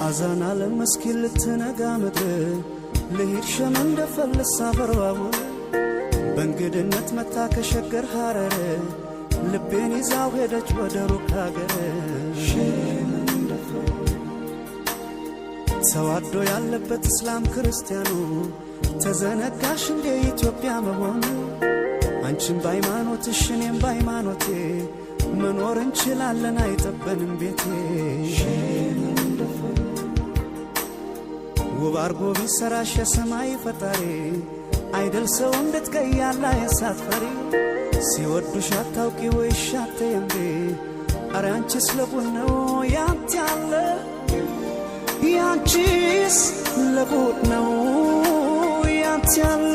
አዛና ለመስኪን ልትነጋ ምድር ልሂድ ሸመን ደፈልሳ በርባቡ በእንግድነት መታ ከሸገር ሐረር ልቤን ይዛው ሄደች ወደ ሩቅ ሀገር ተዋዶ ያለበት እስላም ክርስቲያኑ ተዘነጋሽ እንደ ኢትዮጵያ መሆኑ አንቺም በሃይማኖትሽ እኔም በሃይማኖቴ መኖር እንችላለን አይጠበንም ቤቴ ውብ አርጎ ቢሰራሽ የሰማይ ፈጣሪ አይደል ሰው እንድትቀያላ የሳትፈሪ ሲወዱሽ አታውቂ ወይሽ አትየምቤ አረ አንቺስ ለቡን ነው ያንተ ያለ ያንቺስ ለቡን ነው ያንተ ያለ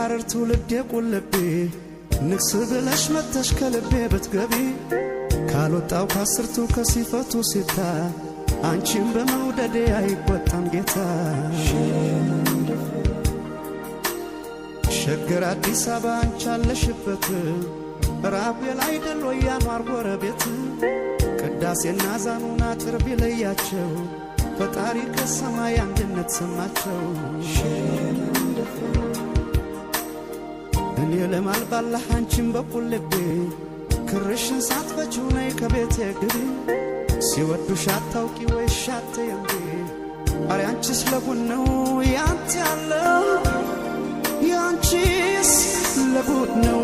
ሐረር ትውልድ የቁልቤ ንግስ ብለሽ መተሽ ከልቤ ብትገቢ ካልወጣው ከአስርቱ ከሲፈቱ ሲታ አንቺም በመውደዴ አይቆጣም ጌታ ሸገር አዲስ አበባ አንቺ አለሽበት ራቤል አይደል ወይ ያኗር ጎረቤት ቅዳሴና ዛኑን አጥር ቢለያቸው ፈጣሪ ከሰማይ አንድነት ሰማቸው እኔ ለማልባላህ አንቺም በቁልቤ ክርሽን ሳትፈቺው ነይ ከቤቴ ግቢ ሲወዱሽ አታውቂ ወይሽ አትየምቤ አረ አንቺስ ለቡን ነው ያንተ ያለው ያንቺስ ለቡን ነው